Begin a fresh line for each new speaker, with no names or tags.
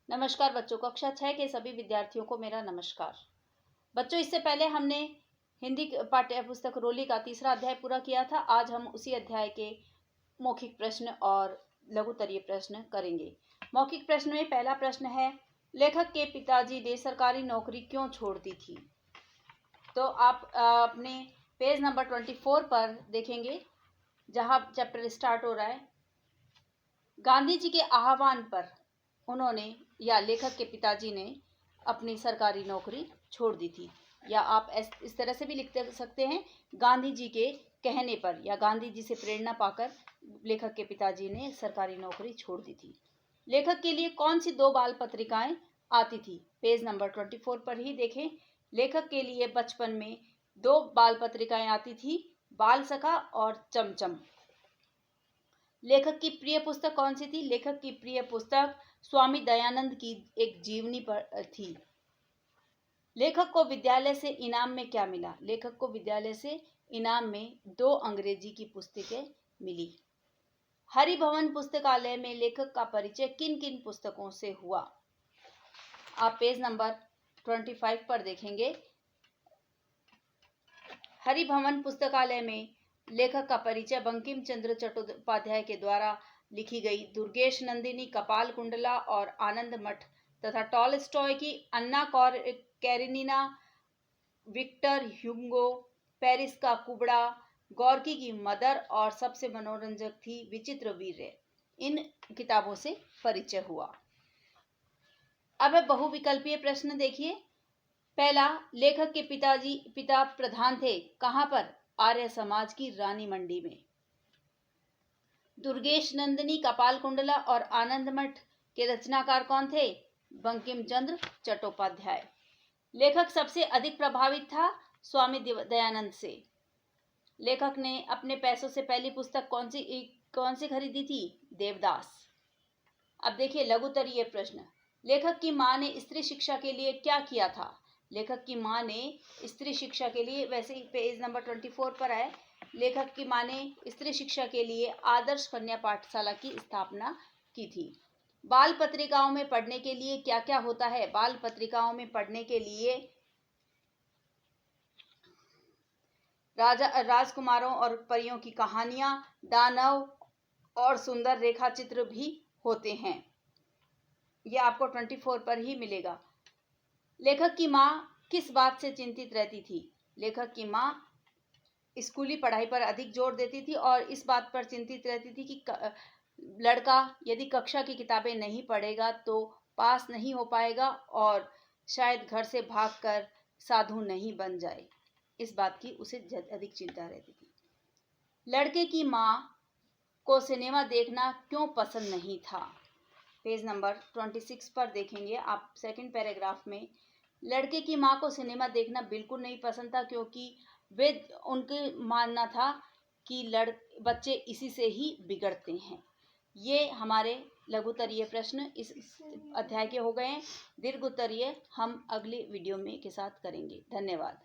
नमस्कार बच्चों, कक्षा 6 के सभी विद्यार्थियों को मेरा नमस्कार। बच्चों, इससे पहले हमने हिंदी पाठ्य पुस्तक रोली का तीसरा अध्याय पूरा किया था। आज हम उसी अध्याय के मौखिक प्रश्न और लघुत्तरीय प्रश्न करेंगे। मौखिक प्रश्न में पहला प्रश्न है, लेखक के पिताजी ने सरकारी नौकरी क्यों छोड़ दी थी? तो आप अपने पेज नंबर 24 पर देखेंगे, जहां चैप्टर स्टार्ट हो रहा है। गांधी जी के आह्वान पर उन्होंने या लेखक के पिताजी ने अपनी सरकारी नौकरी छोड़ दी थी, या आप इस तरह से भी लिख सकते हैं, गांधी जी के कहने पर या गांधी जी से प्रेरणा पाकर लेखक के पिताजी ने सरकारी नौकरी छोड़ दी थी। लेखक के लिए कौन सी 2 बाल पत्रिकाएं आती थी? पेज नंबर 24 पर ही देखें। लेखक के लिए बचपन में 2 बाल पत्रिकाएं आती थी, बाल सखा और चमचम। लेखक की प्रिय पुस्तक कौन सी थी? लेखक की प्रिय पुस्तक स्वामी दयानंद की एक जीवनी पर थी। लेखक को विद्यालय से इनाम में क्या मिला? लेखक को विद्यालय से इनाम में 2 अंग्रेजी की पुस्तकें मिली। हरिभवन पुस्तकालय में लेखक का परिचय किन किन पुस्तकों से हुआ? आप पेज नंबर 25 पर देखेंगे। हरिभवन पुस्तकालय में लेखक का परिचय बंकिम चंद्र चट्टोपाध्याय के द्वारा लिखी गई दुर्गेश नंदिनी, कपाल कुंडला और आनंद मठ तथा टॉलस्टॉय की अन्ना कैरेनिना, विक्टर ह्यूगो, पेरिस का कुबड़ा, गोर्की की मदर और सबसे मनोरंजक थी विचित्र वीर्य, इन किताबों से परिचय हुआ। अब है बहुविकल्पीय प्रश्न। देखिए, पहला, लेखक के पिता प्रधान थे, कहां पर? आर्य समाज की रानी मंडी में। दुर्गेश नंदिनी, कपाल कुंडला और आनंद मठ के रचनाकार कौन थे? बंकिम चंद्र चट्टोपाध्याय। लेखक सबसे अधिक प्रभावित था स्वामी दयानंद से। लेखक ने अपने पैसों से पहली पुस्तक कौन सी खरीदी थी? देवदास। अब देखिए लघुत्तरीय प्रश्न। लेखक की मां ने स्त्री शिक्षा के लिए क्या किया था? लेखक की मां ने स्त्री शिक्षा के लिए, वैसे ही पेज नंबर 24 पर है, लेखक की मां ने स्त्री शिक्षा के लिए आदर्श कन्या पाठशाला की स्थापना की थी। बाल पत्रिकाओं में पढ़ने के लिए क्या क्या होता है? बाल पत्रिकाओं में पढ़ने के लिए राजकुमारों और परियों की कहानियां, दानव और सुंदर रेखा चित्र भी होते हैं। यह आपको 24 पर ही मिलेगा। लेखक की मां किस बात से चिंतित रहती थी? लेखक की मां स्कूली पढ़ाई पर अधिक जोर देती थी और इस बात पर चिंतित रहती थी कि लड़का यदि कक्षा की किताबें नहीं पढ़ेगा तो पास नहीं हो पाएगा और शायद घर से भागकर साधु नहीं बन जाए। इस बात की उसे अधिक चिंता रहती थी। लड़के की मां को सिनेमा देखना क्यों पसंद नहीं था? पेज नंबर 26 पर देखेंगे आप, सेकंड पैराग्राफ में। लड़के की मां को सिनेमा देखना बिल्कुल नहीं पसंद था, क्योंकि उनके मानना था कि बच्चे इसी से ही बिगड़ते हैं। ये हमारे लघुत्तरीय प्रश्न इस अध्याय के हो गए हैं। दीर्घ उत्तरीय हम अगले वीडियो में के साथ करेंगे। धन्यवाद।